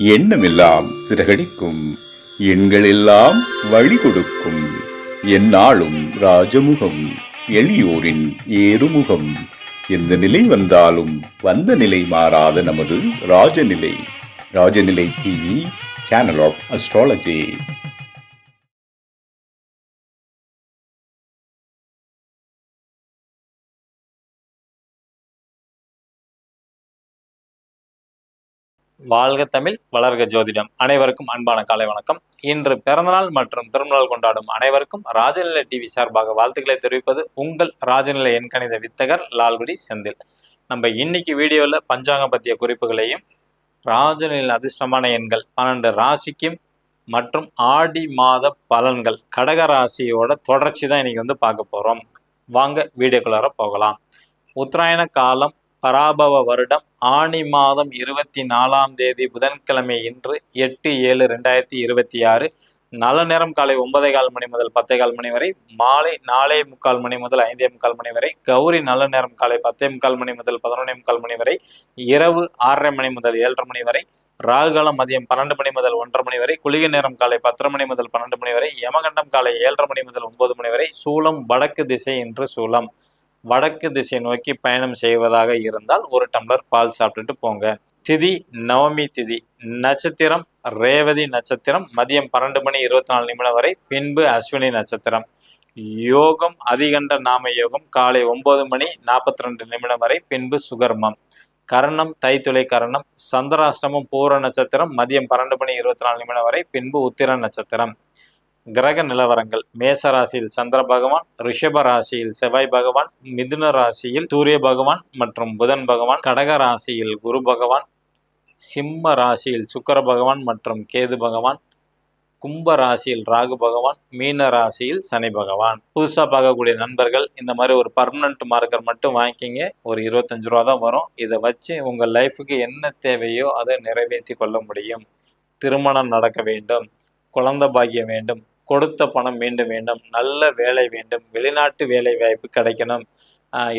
எண்ணமெல்லாம் சிறகடிக்கும், எண்களெல்லாம் வழி கொடுக்கும். எந்நாளும் ராஜமுகம், எளியோரின் ஏறுமுகம். எந்த நிலை வந்தாலும் வந்த நிலை மாறாத நமது Rajanilai. Rajanilai TV, channel of astrology. வாழ்க தமிழ், வளர்க ஜோதிடம். அனைவருக்கும் அன்பான காலை வணக்கம். இன்று பிறந்தநாள் மற்றும் திருநாள் கொண்டாடும் அனைவருக்கும் ராஜநிலை டிவி சார்பாக வாழ்த்துக்களை தெரிவிப்பது உங்கள் ராஜநிலை எண்கணித வித்தகர் லால்குடி செந்தில். நம்ம இன்னைக்கு வீடியோவில் பஞ்சாங்கம் பற்றிய குறிப்புகளையும் ராஜநிலை அதிர்ஷ்டமான எண்கள் 12 ராசிக்கும் மற்றும் ஆடி மாத பலன்கள் கடக ராசியோட தொடர்ச்சி தான் இன்னைக்கு பார்க்க போகிறோம். வாங்க வீடியோக்குள்ளார போகலாம். உத்தராயண காலம் பராபவ வருடம் ஆனி மாதம் 24ஆம் தேதி புதன்கிழமை இன்று 8/7/2026 நல்ல நேரம் காலை 9:15 மணி முதல் 10:15 மணி வரை, மாலை 4:45 மணி முதல் 5:45 மணி வரை, கௌரி நல்ல நேரம் காலை 10:45 மணி முதல் 11:45 மணி வரை, இரவு 6:30 மணி முதல் 7:30 மணி வரை, ராகுகாலம் மதியம் 12 மணி முதல் 1:30 மணி வரை, குளிகை நேரம் காலை 10:30 மணி முதல் 12 மணி வரை, யமகண்டம் காலை 7:30 மணி முதல் 9 மணி வரை, சூலம் வடக்கு திசை என்று சூலம். வடக்கு திசை நோக்கி பயணம் செய்வதாக இருந்தால் ஒரு டம்ளர் பால் சாப்பிட்டுட்டு போங்க. திதி நவமி திதி, நட்சத்திரம் ரேவதி நட்சத்திரம் மதியம் 12 மணி 24 நிமிடம் வரை, பின்பு அஸ்வினி நட்சத்திரம். யோகம் அதிகண்ட நாம யோகம் காலை 9 மணி 42 நிமிடம் வரை, பின்பு சுகர்மம். கரணம் தைத்துளை கரணம். சந்திராஷ்டமம் பூர நட்சத்திரம் மதியம் 12 மணி 24 நிமிடம் வரை, பின்பு உத்திர நட்சத்திரம். கிரக நிலவரங்கள்: மேச ராசியில் சந்திர பகவான், ரிஷப ராசியில் செவ்வாய் பகவான், மிதுன ராசியில் சூரிய பகவான் மற்றும் புதன் பகவான், கடக ராசியில் குரு பகவான், சிம்ம ராசியில் சுக்கர பகவான் மற்றும் கேது பகவான், கும்ப ராசியில் ராகு பகவான், மீன ராசியில் சனி பகவான். புதுசாக பார்க்கக்கூடிய நண்பர்கள் இந்த மாதிரி ஒரு பர்மனன்ட் மார்க்கர் மட்டும் வாங்கிக்கிங்க. ஒரு 25 ரூபா தான் வரும். இதை வச்சு உங்கள் லைஃபுக்கு என்ன தேவையோ அதை நிறைவேற்றி கொள்ள முடியும். திருமணம் நடக்க வேண்டும், குழந்தை பாக்கியம் வேண்டும், கொடுத்த பணம் மீண்டும் வேண்டும், நல்ல வேலை வேண்டும், வெளிநாட்டு வேலை வாய்ப்பு கிடைக்கணும்,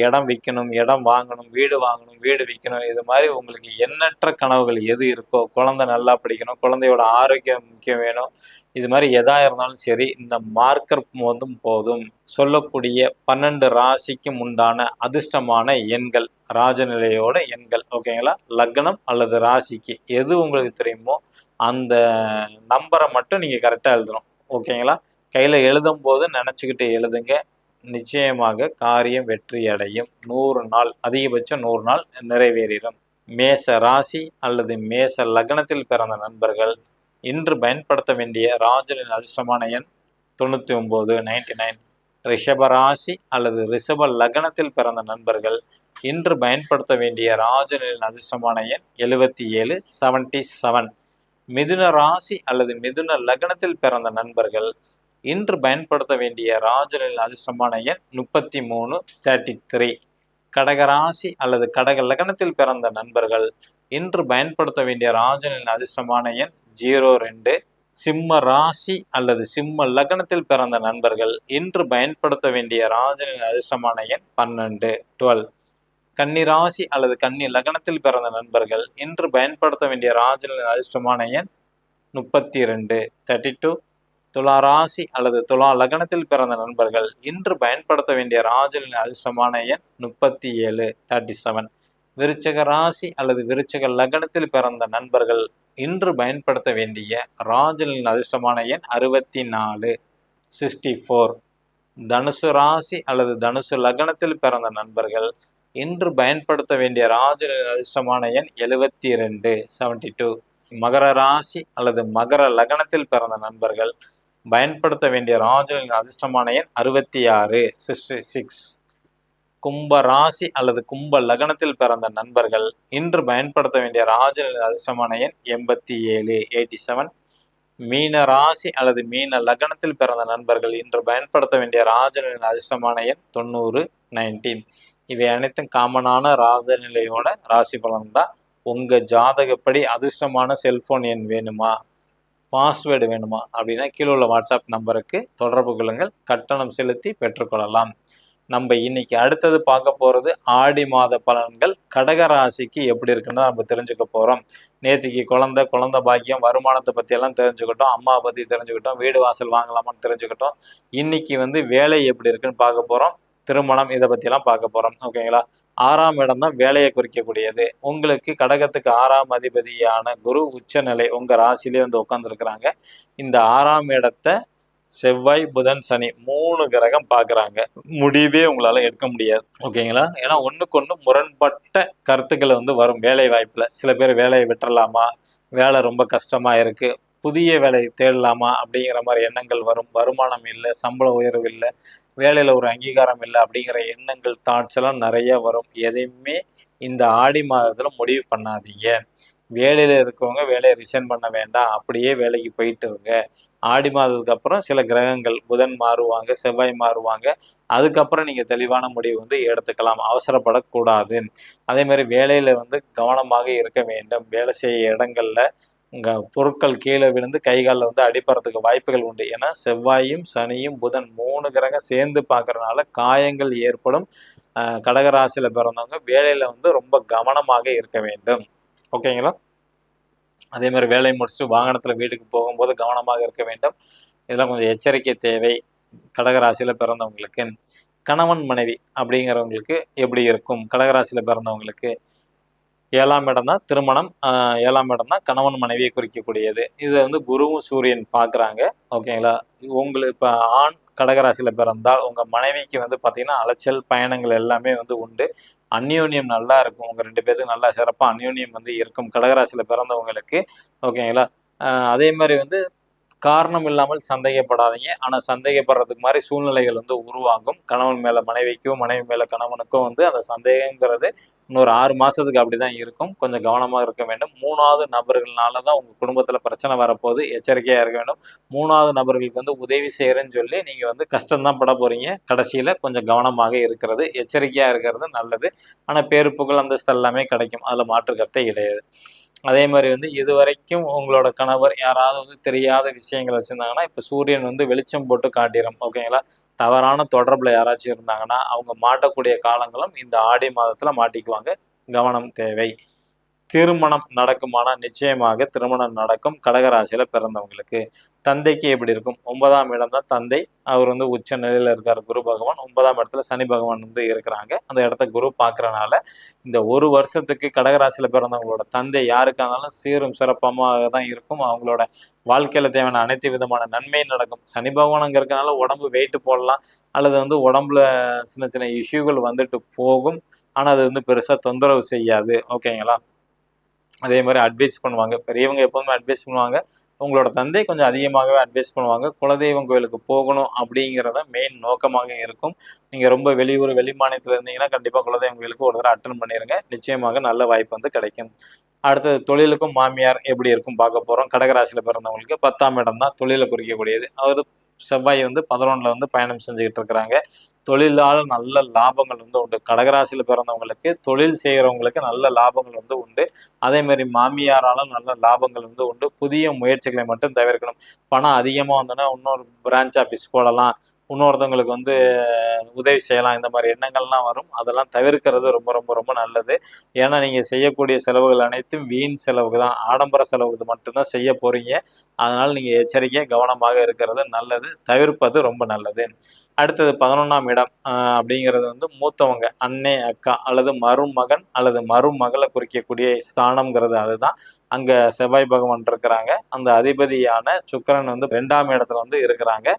இடம் விற்கணும், இடம் வாங்கணும், வீடு வாங்கணும், வீடு விற்கணும். இது மாதிரி உங்களுக்கு எண்ணற்ற கனவுகள் எது இருக்கோ, குழந்தை நல்லா படிக்கணும், குழந்தையோட ஆரோக்கியம் முக்கியம் வேணும், இது மாதிரி எதா இருந்தாலும் சரி இந்த மார்க்கர் போதும். சொல்லக்கூடிய 12 ராசிக்கும் உண்டான அதிர்ஷ்டமான எண்கள், ராஜநிலையோட எண்கள். ஓகேங்களா? லக்னம் அல்லது ராசிக்கு எது உங்களுக்கு தெரியுமோ அந்த நம்பரை மட்டும் நீங்கள் கரெக்டாக எழுதணும். ஓகேங்களா? கையில் எழுதும் போது நினச்சிக்கிட்டு எழுதுங்க. நிச்சயமாக காரியம் வெற்றி அடையும். 100 நாள், அதிகபட்சம் 100 நாள் நிறைவேறிடும். மேச ராசி அல்லது மேச லக்னத்தில் பிறந்த நண்பர்கள் இன்று பயன்படுத்த வேண்டிய ராஜனின் அதிர்ஷ்டமான எண் 99 99. ரிஷப ராசி அல்லது ரிஷப லக்னத்தில் பிறந்த நண்பர்கள் இன்று பயன்படுத்த வேண்டிய ராஜனின் அதிர்ஷ்டமான எண் 77 77. மிதுன ராசி அல்லது மிதுன லக்னத்தில் பிறந்த நண்பர்கள் இன்று பயன்படுத்த வேண்டிய ராஜனின் அதிர்ஷ்டமான எண் 33 33. கடகராசி அல்லது கடக லக்னத்தில் பிறந்த நண்பர்கள் இன்று பயன்படுத்த வேண்டிய ராஜனின் அதிர்ஷ்டமான எண் 02. சிம்ம ராசி அல்லது சிம்ம லக்னத்தில் பிறந்த நண்பர்கள் இன்று பயன்படுத்த வேண்டிய ராஜனின் அதிர்ஷ்டமான எண் 12 12. கன்னிராசி அல்லது கன்னி லக்னத்தில் பிறந்த நண்பர்கள் இன்று பயன்படுத்த வேண்டிய ராஜனின் அதிர்ஷ்டமான எண் 32 32. துலா ராசி அல்லது துலா லக்னத்தில் பிறந்த நண்பர்கள் இன்று பயன்படுத்த வேண்டிய ராஜனின் அதிர்ஷ்டமான எண் 37 37. விருச்சக ராசி அல்லது விருச்சக லக்னத்தில் பிறந்த நண்பர்கள் இன்று பயன்படுத்த வேண்டிய ராஜனின் அதிர்ஷ்டமான எண் 64 64. தனுசு ராசி அல்லது தனுசு லக்னத்தில் பிறந்த நண்பர்கள் இன்று பயன்படுத்த வேண்டிய ராஜனின் அதிர்ஷ்டமான எண் 72 72. மகர ராசி அல்லது மகர லக்னத்தில் பிறந்த நண்பர்கள் பயன்படுத்த வேண்டிய ராஜனின் அதிர்ஷ்டமான எண் 66 66. கும்ப ராசி அல்லது கும்ப லக்னத்தில் பிறந்த நண்பர்கள் இன்று பயன்படுத்த வேண்டிய ராஜனின் அதிர்ஷ்டமான எண் 87 87. மீன ராசி அல்லது மீன லக்னத்தில் பிறந்த நண்பர்கள் இன்று பயன்படுத்த வேண்டிய ராஜனின் அதிர்ஷ்டமான எண் 90 19. இவை அனைத்தும் காமனான ராஜநிலையோட ராசி பலன் தான். உங்கள் ஜாதகப்படி அதிர்ஷ்டமான செல்ஃபோன் எண் வேணுமா, பாஸ்வேர்டு வேணுமா அப்படின்னா கீழே உள்ள வாட்ஸ்அப் நம்பருக்கு தொடர்பு கொள்ளுங்கள். கட்டணம் செலுத்தி பெற்றுக்கொள்ளலாம். நம்ம இன்னைக்கு அடுத்தது பார்க்க போறது ஆடி மாத பலன்கள் கடக ராசிக்கு எப்படி இருக்குன்னு தான் நம்ம தெரிஞ்சுக்க போறோம். நேத்திக்கு குழந்தை பாக்கியம், வருமானத்தை பத்தி எல்லாம் தெரிஞ்சுக்கிட்டோம், அம்மாவை பத்தி தெரிஞ்சுக்கிட்டோம், வீடு வாசல் வாங்கலாமான்னு தெரிஞ்சுக்கிட்டோம். இன்னைக்கு வேலை எப்படி இருக்குன்னு பார்க்க போறோம், திருமணம் இதை பத்தி எல்லாம் பார்க்க போறோம். ஓகேங்களா? 6ஆம் இடம் தான் வேலையை குறிக்கக்கூடியது. உங்களுக்கு கடகத்துக்கு 6ஆம் அதிபதியான குரு உச்சநிலை உங்க ராசியிலே உட்கார்ந்துருக்கிறாங்க. இந்த 6ஆம் இடத்தை செவ்வாய், புதன், சனி 3 கிரகம் பார்க்குறாங்க. முடிவே உங்களால எடுக்க முடியாது. ஓகேங்களா? ஏன்னா ஒண்ணுக்கு ஒண்ணு முரண்பட்ட கருத்துக்கள் வரும் வேலை வாய்ப்புல. சில பேர் வேலையை விட்டுறலாமா, வேலை ரொம்ப கஷ்டமா இருக்கு, புதிய வேலை தேடலாமா அப்படிங்கிற மாதிரி எண்ணங்கள் வரும். வருமானம் இல்லை, சம்பள உயர்வு இல்லை, வேலையில ஒரு அங்கீகாரம் இல்லை அப்படிங்கிற எண்ணங்கள், தாட்ஸ் எல்லாம் நிறைய வரும். எதையுமே இந்த ஆடி மாதத்துல முடிவு பண்ணாதீங்க. வேலையில இருக்கவங்க வேலையை ரிசைன் பண்ண வேண்டாம், அப்படியே வேலைக்கு போயிட்டு இருங்க. ஆடி மாதத்துக்கு அப்புறம் சில கிரகங்கள் புதன் மாறுவாங்க, செவ்வாய் மாறுவாங்க. அதுக்கப்புறம் நீங்க தெளிவான முடிவு எடுத்துக்கலாம். அவசரப்படக்கூடாது. அதே மாதிரி வேலையில கவனமாக இருக்க வேண்டும். வேலை செய்ய இடங்கள்ல உங்க பொருட்கள் கீழே விழுந்து கை காலில் அடிபடுறதுக்கு வாய்ப்புகள் உண்டு. ஏன்னா செவ்வாயும் சனியும் புதன் 3 கிரகம் சேர்ந்து பார்க்கறதுனால காயங்கள் ஏற்படும். கடகராசியில பிறந்தவங்க வேலையில ரொம்ப கவனமாக இருக்க வேண்டும். ஓகேங்களா? அதே மாதிரி வேலையை முடிச்சுட்டு வாகனத்துல வீட்டுக்கு போகும்போது கவனமாக இருக்க வேண்டும். இதெல்லாம் கொஞ்சம் எச்சரிக்கை தேவை கடகராசியில பிறந்தவங்களுக்கு. கணவன் மனைவி அப்படிங்கிறவங்களுக்கு எப்படி இருக்கும்? கடகராசியில பிறந்தவங்களுக்கு 7ஆம் இடம் தான் திருமணம், 7ஆம் இடம் தான் கணவன் மனைவியை குறிக்கக்கூடியது. இதை குருவும் சூரியன் பார்க்குறாங்க. ஓகேங்களா? உங்களுக்கு இப்போ ஆண் கடகராசியில பிறந்தால் உங்க மனைவிக்கு பார்த்தீங்கன்னா அலைச்சல் பயணங்கள் எல்லாமே உண்டு. அந்யோன்யம் நல்லா இருக்கும். உங்க 2 பேருக்கு நல்லா சிறப்பாக அந்யோன்யம் இருக்கும் கடகராசியில பிறந்தவங்களுக்கு. ஓகேங்களா? அதே மாதிரி காரணம் இல்லாமல் சந்தேகப்படாதீங்க. ஆனால் சந்தேகப்படுறதுக்கு மாதிரி சூழ்நிலைகள் உருவாகும். கணவன் மேல மனைவிக்கும், மனைவி மேல கணவனுக்கும் அந்த சந்தேகங்கிறது இன்னொரு 6 மாசத்துக்கு அப்படிதான் இருக்கும். கொஞ்சம் கவனமாக இருக்க வேண்டும். 3வது நபர்கள்னால தான் உங்க குடும்பத்துல பிரச்சனை வரப்போகுது. எச்சரிக்கையா இருக்க வேண்டும். 3வது நபர்களுக்கு உதவி செய்யறேன்னு சொல்லி நீங்க கஷ்டம்தான் பட போறீங்க. கடைசியில கொஞ்சம் கவனமாக இருக்கிறது, எச்சரிக்கையா இருக்கிறது நல்லது. ஆனா பேரு புகழ் அந்தஸ்து எல்லாமே கிடைக்கும். அதுல மாற்று கருத்தே கிடையாது. அதே மாதிரி இதுவரைக்கும் உங்களோட கணவர் யாராவது தெரியாத விஷயங்கள் வச்சிருந்தாங்கன்னா இப்ப சூரியன் வெளிச்சம் போட்டு காட்டிடும். ஓகேங்களா? தவறான தொடர்புல யாராச்சும் இருந்தாங்கன்னா அவங்க மாட்டக்கூடிய காலங்களும் இந்த ஆடி மாதத்துல மாட்டிக்குவாங்க. கவனம் தேவை. திருமணம் நடக்குமானா நிச்சயமாக திருமணம் நடக்கும் கடகராசியில பிறந்தவங்களுக்கு. தந்தைக்கு எப்படி இருக்கும்? 9ஆம் இடம் தான் தந்தை. அவர் உச்ச நிலையில இருக்காரு குரு பகவான். 9ஆம் இடத்துல சனி பகவான் இருக்கிறாங்க. அந்த இடத்த குரு பார்க்கறனால இந்த ஒரு வருஷத்துக்கு கடகராசியில பிறந்தவங்களோட தந்தை யாருக்கா இருந்தாலும் சீரும் சிறப்பமாக தான் இருக்கும். அவங்களோட வாழ்க்கையில தேவையான அனைத்து விதமான நன்மை நடக்கும். சனி பகவான் அங்க இருக்கனால உடம்பு வெயிட் போடலாம், அல்லது உடம்புல சின்ன சின்ன இஷ்யூகள் வந்துட்டு போகும். ஆனா அது பெருசா தொந்தரவு செய்யாது. ஓகேங்களா? அதே மாதிரி அட்வைஸ் பண்ணுவாங்க. பெரியவங்க எப்போதுமே அட்வைஸ் பண்ணுவாங்க. உங்களோட தந்தை கொஞ்சம் அதிகமாகவே அட்வைஸ் பண்ணுவாங்க. குலதெய்வம் கோயிலுக்கு போகணும் அப்படிங்கிறத மெயின் நோக்கமாக இருக்கும். நீங்க ரொம்ப வெளியூர், வெளி மாநிலத்தில் இருந்தீங்கன்னா கண்டிப்பா குலதெய்வம் கோயிலுக்கு ஒரு தடவை அட்டன் பண்ணிருங்க. நிச்சயமாக நல்ல வாய்ப்பு கிடைக்கும். அடுத்தது தொழிலுக்கும் மாமியார் எப்படி இருக்கும் பார்க்க போறோம். கடகராசியில பிறந்தவங்களுக்கு 10ஆம் இடம் தான் தொழிலை குறிக்கக்கூடியது. அதாவது செவ்வாய் 11ல பயணம் செஞ்சுக்கிட்டு இருக்கிறாங்க. தொழிலால் நல்ல லாபங்கள் உண்டு. கடகராசியில பிறந்தவங்களுக்கு தொழில் செய்யறவங்களுக்கு நல்ல லாபங்கள் உண்டு. அதே மாதிரி மாமியாராலும் நல்ல லாபங்கள் உண்டு. புதிய முயற்சிகளை மட்டும் தவிர்க்கணும். பணம் அதிகமா வந்தோன்னா இன்னொரு பிரான்ச் ஆஃபீஸ் போடலாம், இன்னொருத்தவங்களுக்கு உதவி செய்யலாம், இந்த மாதிரி எண்ணங்கள்லாம் வரும். அதெல்லாம் தவிர்க்கிறது ரொம்ப ரொம்ப ரொம்ப நல்லது. ஏன்னா நீங்க செய்யக்கூடிய செலவுகள் அனைத்தும் வீண் செலவுக்கு தான், ஆடம்பர செலவுக்கு மட்டும்தான் செய்ய போறீங்க. அதனால நீங்க எச்சரிக்கையா கவனமாக இருக்கிறது நல்லது, தவிர்ப்பது ரொம்ப நல்லது. அடுத்தது 11ஆம் இடம் அப்படிங்கிறது மூத்தவங்க, அண்ணே, அக்கா அல்லது மருமகன் அல்லது மருமகளை குறிக்கக்கூடிய ஸ்தானம்ங்கிறது அதுதான். அங்க செவ்வாய் பகவான் இருக்கிறாங்க. அந்த அதிபதியான சுக்கிரன் 2ஆம் இடத்துல இருக்கிறாங்க.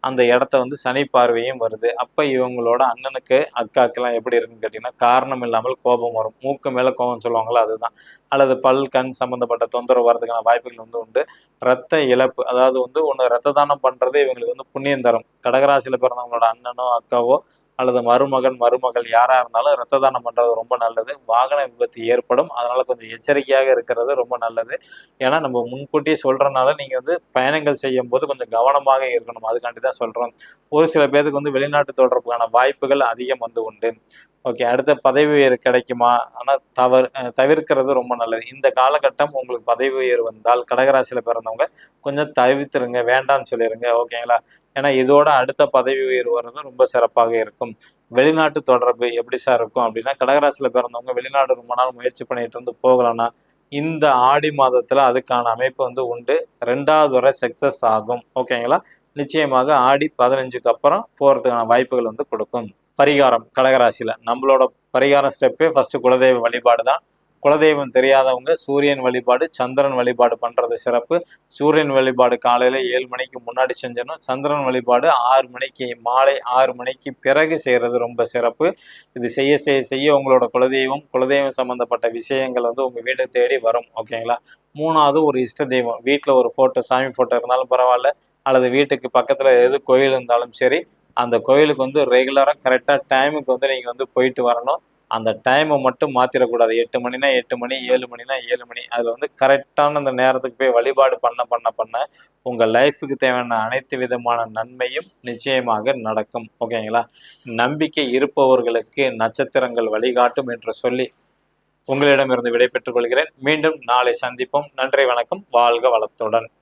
அந்த இடத்த சனி பார்வையும் வருது. அப்ப இவங்களோட அண்ணனுக்கு, அக்காக்கெல்லாம் எப்படி இருக்குன்னு கேட்டீங்கன்னா, காரணம் இல்லாமல் கோபம் வரும். மூக்கு மேல கோபம் சொல்லுவாங்களோ அதுதான். அல்லது பல், கண் சம்பந்தப்பட்ட தொந்தரவு வரதுக்கான வாய்ப்புகள் உண்டு. ரத்த இழப்பு, அதாவது ஒண்ணு ரத்த தானம் பண்றது இவங்களுக்கு புண்ணியம் தரும். கடகராசியில பிறந்தவங்களோட அண்ணனோ, அக்காவோ அல்லது மருமகன், மருமகள் யாரா இருந்தாலும் ரத்த தானம் பண்றது ரொம்ப நல்லது. வாகன விபத்து ஏற்படும். அதனால கொஞ்சம் எச்சரிக்கையாக இருக்கிறது ரொம்ப நல்லது. ஏன்னா நம்ம முன்கூட்டியே சொல்றதுனால நீங்க பயணங்கள் செய்யும் போது கொஞ்சம் கவனமாக இருக்கணும். அதுக்காண்டி தான் சொல்றோம். ஒரு சில பேருக்கு வெளிநாட்டு தொடர்புக்கான வாய்ப்புகள் அதிகம் உண்டு. ஓகே. அடுத்த பதவி உயர்வு கிடைக்குமா? ஆனா தவிர்க்கிறது ரொம்ப நல்லது. இந்த காலகட்டம் உங்களுக்கு பதவி உயர்வு வந்தால் கடகராசியில பிறந்தவங்க கொஞ்சம் தவிர்த்துருங்க, வேண்டாம்னு சொல்லிருங்க. ஓகேங்களா? ஏன்னா இதோட அடுத்த பதவி உயர்வு வர்றது ரொம்ப சிறப்பாக இருக்கும். வெளிநாட்டு தொடர்பு எப்படி சார் இருக்கும் அப்படின்னா, கடகராசியில் பிறந்தவங்க வெளிநாடு ரொம்ப நாள் முயற்சி பண்ணிட்டு இருந்து போகலன்னா இந்த ஆடி மாதத்துல அதுக்கான அமைப்பு வந்து உண்டு. 2வது வரை சக்சஸ் ஆகும். ஓகேங்களா? நிச்சயமாக ஆடி 15க்கு அப்புறம் போறதுக்கான வாய்ப்புகள் வந்து கொடுக்கும். பரிகாரம் கடகராசியில நம்மளோட பரிகாரம் ஸ்டெப்பே ஃபர்ஸ்ட் குலதெய்வ வழிபாடு தான். குலதெய்வம் தெரியாதவங்க சூரியன் வழிபாடு, சந்திரன் வழிபாடு பண்றது சிறப்பு. சூரியன் வழிபாடு காலையில 7 மணிக்கு முன்னாடி செஞ்சிடணும். சந்திரன் வழிபாடு 6 மணிக்கு, மாலை 6 மணிக்கு பிறகு செய்யறது ரொம்ப சிறப்பு. இது செய்ய செய்ய செய்ய உங்களோட குலதெய்வம் சம்பந்தப்பட்ட விஷயங்கள் வந்து உங்க வீடு தேடி வரும். ஓகேங்களா? 3வது ஒரு இஷ்ட தெய்வம். வீட்டில் ஒரு போட்டோ, சாமி போட்டோ இருந்தாலும் பரவாயில்ல, அல்லது வீட்டுக்கு பக்கத்துல எது கோயில் இருந்தாலும் சரி, அந்த கோயிலுக்கு வந்து ரெகுலராக கரெக்டாக டைமுக்கு வந்து நீங்கள் வந்து போயிட்டு வரணும். அந்த டைமை மட்டும் மாற்றிடக்கூடாது. 8 மணினா 8 மணி, 7 மணினா 7 மணி. அதில் வந்து கரெக்டான அந்த நேரத்துக்கு போய் வழிபாடு பண்ண உங்கள் லைஃபுக்கு தேவையான அனைத்து விதமான நன்மையும் நிச்சயமாக நடக்கும். ஓகேங்களா? நம்பிக்கை இருப்பவர்களுக்கு நட்சத்திரங்கள் வழிகாட்டும் என்று சொல்லி உங்களிடமிருந்து விடை பெற்றுக் கொள்கிறேன். மீண்டும் நாளை சந்திப்போம். நன்றி, வணக்கம். வாழ்க வளத்துடன்.